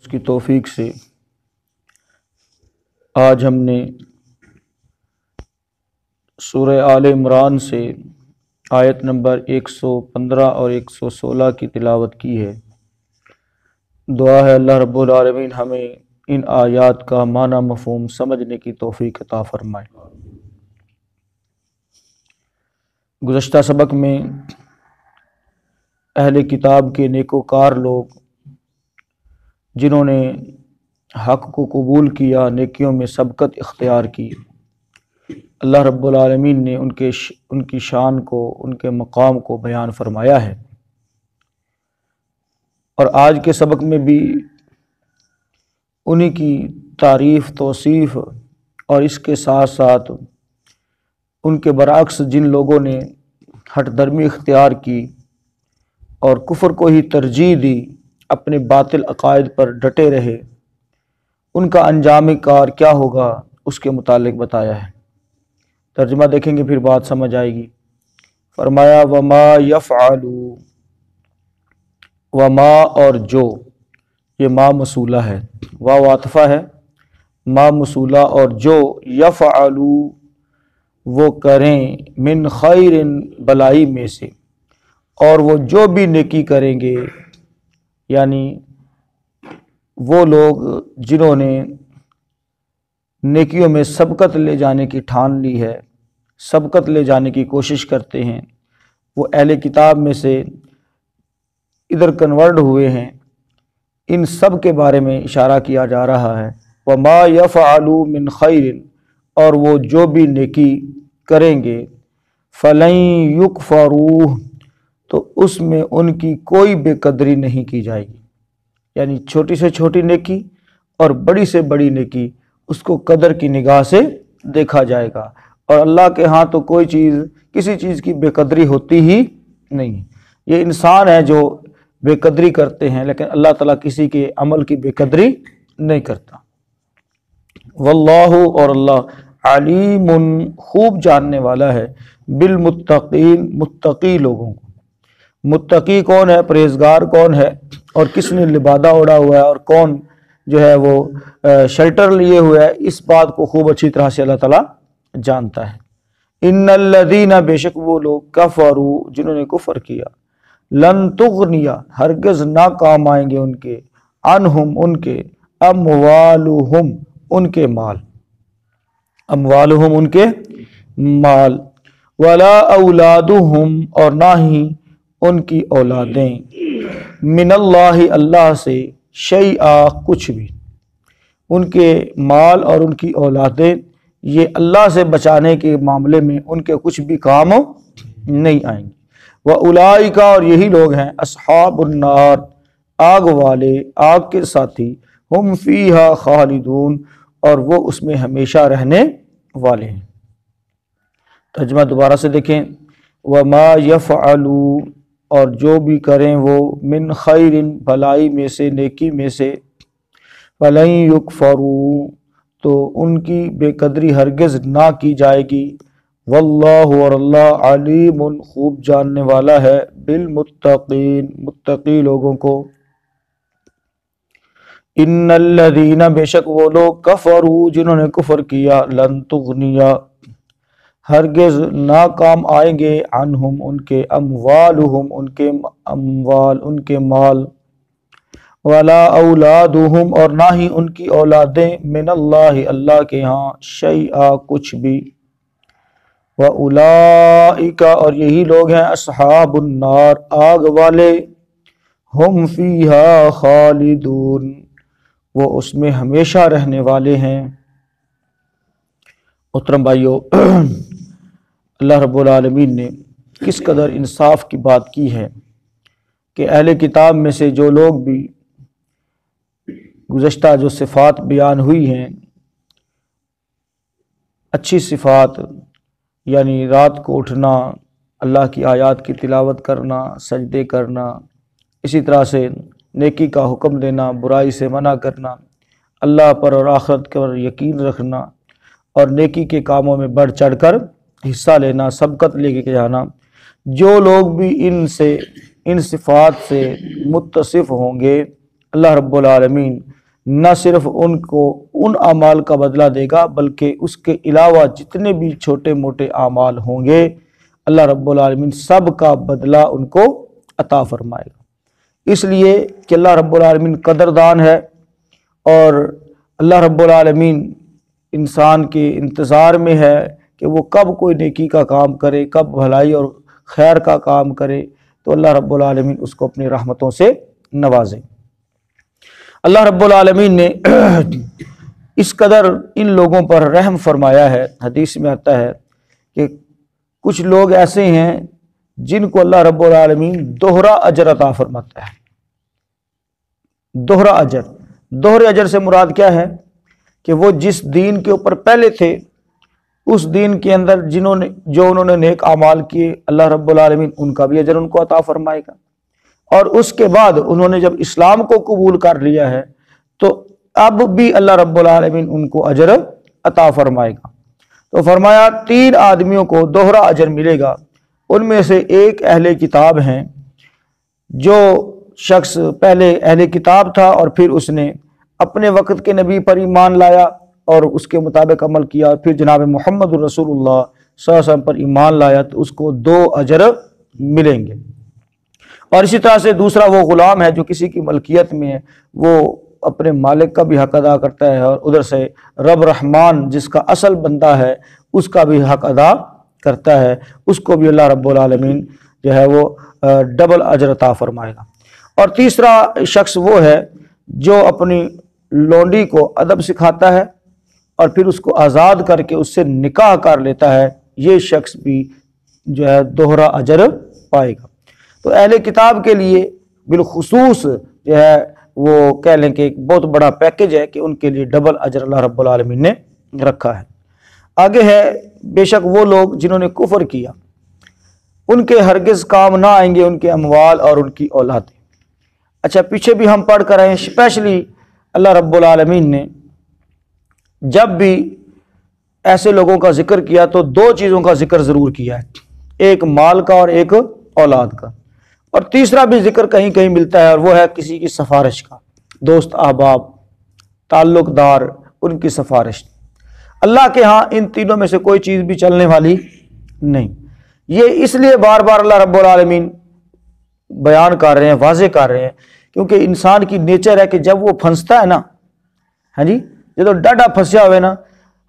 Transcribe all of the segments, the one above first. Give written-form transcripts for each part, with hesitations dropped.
اس کی توفیق سے آج ہم نے سورہ آل عمران سے آیت نمبر 115 اور 116 کی تلاوت کی ہے۔ دعا ہے اللہ رب العالمین ہمیں ان آیات کا معنی مفہوم سمجھنے کی توفیق عطا فرمائے۔ گزشتہ سبق میں اہل کتاب کے نیکوکار لوگ جنہوں نے حق کو قبول کیا، نیکیوں میں سبقت اختیار کی، اللہ رب العالمین نے ان کی شان کو، ان کے مقام کو بیان فرمایا ہے۔ اور آج کے سبق میں بھی انہی کی تعریف، توصیف اور اس کے ساتھ ساتھ ان کے برعکس جن لوگوں نے ہٹ درمی اختیار کی اور کفر کو ہی ترجیح دی، اپنے باطل عقائد پر ڈٹے رہے، ان کا انجام کار کیا ہوگا اس کے متعلق بتایا ہے۔ ترجمہ دیکھیں گے پھر بات سمجھ آئے گی۔ فرمایا وما یفعلوا، وما اور جو، یہ ما موصولہ ہے، واو عاطفہ ہے، ما موصولہ، اور جو یفعلوا وہ کریں، من خیر بلائی میں سے، اور وہ جو بھی نیکی کریں گے، یعنی وہ لوگ جنہوں نے نیکیوں میں سبقت لے جانے کی ٹھان لی ہے، سبقت لے جانے کی کوشش کرتے ہیں، وہ اہل کتاب میں سے ادھر کنورٹ ہوئے ہیں، ان سب کے بارے میں اشارہ کیا جا رہا ہے۔ وما یفعلوا من خیر، اور وہ جو بھی نیکی کریں گے، فلن یکفروہ، تو اس میں ان کی کوئی بے قدری نہیں کی جائے گی، یعنی چھوٹی سے چھوٹی نیکی اور بڑی سے بڑی نیکی اس کو قدر کی نگاہ سے دیکھا جائے گا، اور اللہ کے ہاں تو کوئی چیز، کسی چیز کی بے قدری ہوتی ہی نہیں۔ یہ انسان ہے جو بے قدری کرتے ہیں، لیکن اللہ تعالیٰ کسی کے عمل کی بے قدری نہیں کرتا۔ واللہ، اور اللہ علیم خوب جاننے والا ہے، بالمتقین متقی لوگوں کو۔ متقی کون ہے، پرہیزگار کون ہے، اور کس نے لبادہ اوڑھا ہوا ہے، اور کون جو ہے وہ شیلٹر لیے ہوئے ہے، اس بات کو خوب اچھی طرح سے اللہ تعالیٰ جانتا ہے۔ ان الذین، بے شک وہ لوگ، کفروا جنہوں نے کفر کیا، لن تغنیا ہرگز نہ کام آئیں گے ان کے، عنہم ان کے، اموالہم ان کے مال، اموالہم ان کے مال، ولا اولادہم اور نہ ہی ان کی اولادیں، من اللہ اللہ سے، شیئا کچھ بھی، ان کے مال اور ان کی اولادیں یہ اللہ سے بچانے کے معاملے میں ان کے کچھ بھی کام نہیں آئیں گے۔ وَأُولَئِكَ، اور یہی لوگ ہیں، اصحاب النار آگ والے، آگ کے ساتھی، ہم فیہا خالدون، اور وہ اس میں ہمیشہ رہنے والے ہیں۔ ترجمہ دوبارہ سے دیکھیں، وما یفعلوا، اور جو بھی کریں وہ، من خیر بھلائی میں سے، نیکی میں سے، فلن یکفروا تو ان کی بے قدری ہرگز نہ کی جائے گی، واللہ اور اللہ علیم خوب جاننے والا ہے، بالمتقین متقی لوگوں کو۔ ان الذین، بے شک وہ لوگ، کفروا جنہوں نے کفر کیا، لن تغنیا ہرگز نہ کام آئیں گے، عنہم ان کے، اموالہم ان کے اموال، ان کے مال، ولا اولادہم اور نہ ہی ان کی اولادیں، من اللہ اللہ کے ہاں، شیئا کچھ بھی، وَأُولَئِكَ اور یہی لوگ ہیں، اصحاب النار آگ والے، ہم فیہا خالدون وہ اس میں ہمیشہ رہنے والے ہیں۔ محترم بھائیو، اللہ رب العالمین نے کس قدر انصاف کی بات کی ہے کہ اہل کتاب میں سے جو لوگ بھی گزشتہ جو صفات بیان ہوئی ہیں، اچھی صفات، یعنی رات کو اٹھنا، اللہ کی آیات کی تلاوت کرنا، سجدے کرنا، اسی طرح سے نیکی کا حکم دینا، برائی سے منع کرنا، اللہ پر اور آخرت پر یقین رکھنا، اور نیکی کے کاموں میں بڑھ چڑھ کر حصہ لینا، سبقت لے کے جانا، جو لوگ بھی ان صفات سے متصف ہوں گے، اللہ رب العالمین نہ صرف ان کو ان اعمال کا بدلہ دے گا بلکہ اس کے علاوہ جتنے بھی چھوٹے موٹے اعمال ہوں گے اللہ رب العالمین سب کا بدلہ ان کو عطا فرمائے گا۔ اس لیے کہ اللہ رب العالمین قدردان ہے اور اللہ رب العالمین انسان کے انتظار میں ہے کہ وہ کب کوئی نیکی کا کام کرے، کب بھلائی اور خیر کا کام کرے، تو اللہ رب العالمین اس کو اپنی رحمتوں سے نوازے۔ اللہ رب العالمین نے اس قدر ان لوگوں پر رحم فرمایا ہے، حدیث میں آتا ہے کہ کچھ لوگ ایسے ہیں جن کو اللہ رب العالمین دوہرا اجر عطا فرماتا ہے۔ دوہرا اجر، دوہرے اجر سے مراد کیا ہے کہ وہ جس دین کے اوپر پہلے تھے اس دین کے اندر انہوں نے نیک اعمال کیے، اللہ رب العالمین ان کا بھی اجر ان کو عطا فرمائے گا، اور اس کے بعد انہوں نے جب اسلام کو قبول کر لیا ہے تو اب بھی اللہ رب العالمین ان کو اجر عطا فرمائے گا۔ تو فرمایا 3 آدمیوں کو دوہرا اجر ملے گا، ان میں سے ایک اہل کتاب ہیں، جو شخص پہلے اہل کتاب تھا اور پھر اس نے اپنے وقت کے نبی پر ایمان لایا اور اس کے مطابق عمل کیا، اور پھر جناب محمد رسول اللہ صلی اللہ علیہ وسلم پر ایمان لایا، تو اس کو 2 اجر ملیں گے۔ اور اسی طرح سے دوسرا وہ غلام ہے جو کسی کی ملکیت میں ہے، وہ اپنے مالک کا بھی حق ادا کرتا ہے، اور ادھر سے رب رحمان جس کا اصل بندہ ہے اس کا بھی حق ادا کرتا ہے، اس کو بھی اللہ رب العالمین جو ہے وہ ڈبل اجر عطا فرمائے گا۔ اور تیسرا شخص وہ ہے جو اپنی لونڈی کو ادب سکھاتا ہے اور پھر اس کو آزاد کر کے اس سے نکاح کر لیتا ہے، یہ شخص بھی جو ہے دوہرا اجر پائے گا۔ تو اہل کتاب کے لیے بالخصوص جو ہے وہ کہہ لیں کہ ایک بہت بڑا پیکج ہے کہ ان کے لیے ڈبل اجر اللہ رب العالمین نے رکھا ہے۔ آگے ہے بے شک وہ لوگ جنہوں نے کفر کیا ان کے ہرگز کام نہ آئیں گے ان کے اموال اور ان کی اولادیں۔ اچھا، پیچھے بھی ہم پڑھ کر آئے ہیں، اسپیشلی اللہ رب العالمین نے جب بھی ایسے لوگوں کا ذکر کیا تو 2 چیزوں کا ذکر ضرور کیا ہے، ایک مال کا اور ایک اولاد کا، اور تیسرا بھی ذکر کہیں کہیں ملتا ہے اور وہ ہے کسی کی سفارش کا، دوست احباب تعلق دار ان کی سفارش۔ اللہ کے ہاں ان تینوں میں سے کوئی چیز بھی چلنے والی نہیں۔ یہ اس لیے بار بار اللہ رب العالمین بیان کر رہے ہیں، واضح کر رہے ہیں، کیونکہ انسان کی نیچر ہے کہ جب وہ پھنستا ہے نا، ہاں جی، جدو ڈاڈا پھنسیا ہوئے نا،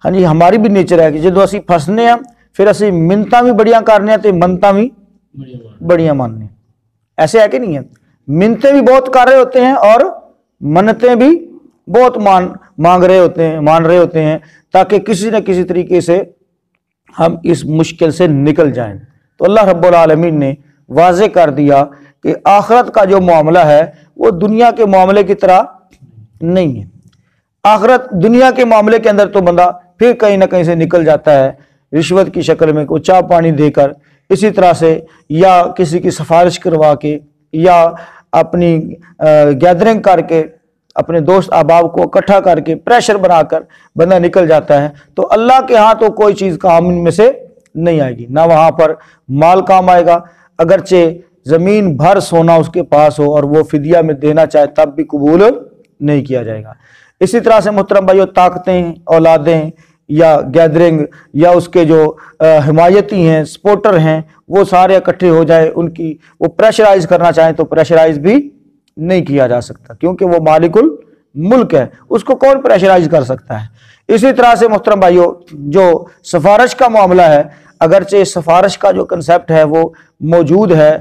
ہاں جی، ہماری بھی نیچر ہے کہ جدو اسی پھنسنے ہیں پھر اسی منتاں بھی بڑیاں کرنے ہیں تے منتاں بھی بڑیاں ماننے ہیں۔ ایسے ہے کہ نہیں ہے؟ منتیں بھی بہت کر رہے ہوتے ہیں اور منتیں بھی بہت مان رہے ہوتے ہیں تاکہ کسی نہ کسی طریقے سے ہم اس مشکل سے نکل جائیں۔ تو اللہ رب العالمین نے واضح کر دیا کہ آخرت کا جو معاملہ ہے وہ دنیا کے معاملے کی طرح نہیں ہے۔ آخرت دنیا کے معاملے کے اندر تو بندہ پھر کہیں نہ کہیں سے نکل جاتا ہے، رشوت کی شکل میں کوئی چائے پانی دے کر، اسی طرح سے یا کسی کی سفارش کروا کے یا اپنی گیدرنگ کر کے اپنے دوست احباب کو اکٹھا کر کے پریشر بنا کر بندہ نکل جاتا ہے۔ تو اللہ کے ہاں تو کوئی چیز کام ان میں سے نہیں آئے گی، نہ وہاں پر مال کام آئے گا، اگرچہ زمین بھر سونا اس کے پاس ہو اور وہ فدیہ میں دینا چاہے تب بھی قبول نہیں کیا جائے گا۔ اسی طرح سے محترم بھائیو، طاقتیں، اولادیں یا گیدرنگ یا اس کے جو حمایتی ہیں، سپورٹر ہیں، وہ سارے اکٹھے ہو جائے، ان کی وہ پریشرائز کرنا چاہیں تو پریشرائز بھی نہیں کیا جا سکتا، کیونکہ وہ مالک الملک ہے، اس کو کون پریشرائز کر سکتا ہے۔ اسی طرح سے محترم بھائیو، جو سفارش کا معاملہ ہے، اگرچہ سفارش کا جو کنسیپٹ ہے وہ موجود ہے،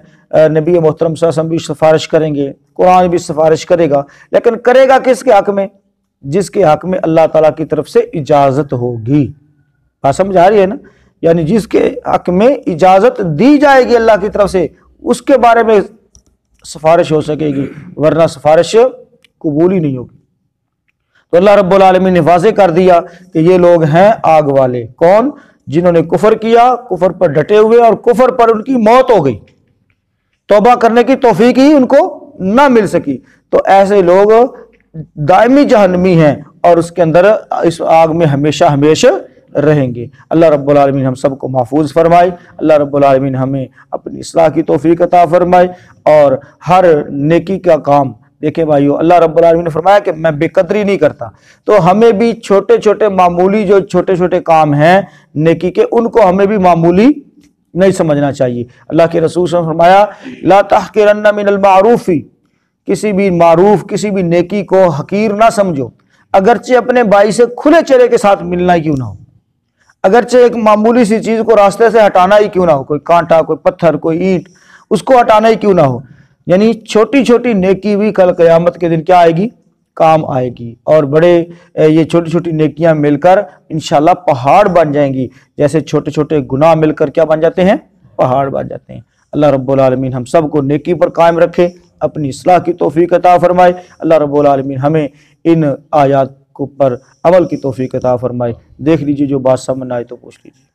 نبی محترم صلی اللہ علیہ وسلم بھی سفارش کریں گے، قرآن بھی سفارش کرے گا، لیکن کرے گا کس کے حق میں؟ جس کے حق میں اللہ تعالیٰ کی طرف سے اجازت ہوگی۔ بات سمجھ آ رہی ہے نا؟ یعنی جس کے حق میں اجازت دی جائے گی اللہ کی طرف سے، اس کے بارے میں سفارش ہو سکے گی، ورنہ سفارش قبول ہی نہیں ہوگی۔ تو اللہ رب العالمین نے واضح کر دیا کہ یہ لوگ ہیں آگ والے، کون؟ جنہوں نے کفر کیا، کفر پر ڈٹے ہوئے اور کفر پر ان کی موت ہو گئی، توبہ کرنے کی توفیق ہی ان کو نہ مل سکی، تو ایسے لوگ دائمی جہنمی ہیں اور اس کے اندر اس آگ میں ہمیشہ ہمیشہ رہیں گے۔ اللہ رب العالمین ہم سب کو محفوظ فرمائے، اللہ رب العالمین ہمیں اپنی اصلاح کی توفیق عطا فرمائے اور ہر نیکی کا کام دیکھیں بھائیو، اللہ رب العالمین نے فرمایا کہ میں بے قدری نہیں کرتا، تو ہمیں بھی چھوٹے چھوٹے معمولی جو چھوٹے چھوٹے کام ہیں نیکی کے، ان کو ہمیں بھی معمولی نہیں سمجھنا چاہیے۔ اللہ کے رسول صلی اللہ علیہ وسلم نے فرمایا لا تحقرن من المعروف، کسی بھی معروف کسی بھی نیکی کو حقیر نہ سمجھو، اگرچہ اپنے بھائی سے کھلے چہرے کے ساتھ ملنا ہی کیوں نہ ہو، اگرچہ ایک معمولی سی چیز کو راستے سے ہٹانا ہی کیوں نہ ہو، کوئی کانٹا، کوئی پتھر، کوئی اینٹ، اس کو ہٹانا ہی کیوں نہ ہو، یعنی چھوٹی چھوٹی نیکی بھی کل قیامت کے دن کیا آئے گی؟ کام آئے گی، اور بڑے یہ چھوٹی چھوٹی نیکیاں مل کر انشاءاللہ پہاڑ بن جائیں گی، جیسے چھوٹے چھوٹے گناہ مل کر کیا بن جاتے ہیں؟ پہاڑ بن جاتے ہیں۔ اللہ رب العالمین ہم سب کو نیکی پر قائم رکھے، اپنی اصلاح کی توفیق عطا فرمائے۔ اللہ رب العالمین ہمیں ان آیات پر عمل کی توفیق عطا فرمائے۔ دیکھ لیجیے جو بات سمجھ نہ آئے تو پوچھ لیجیے۔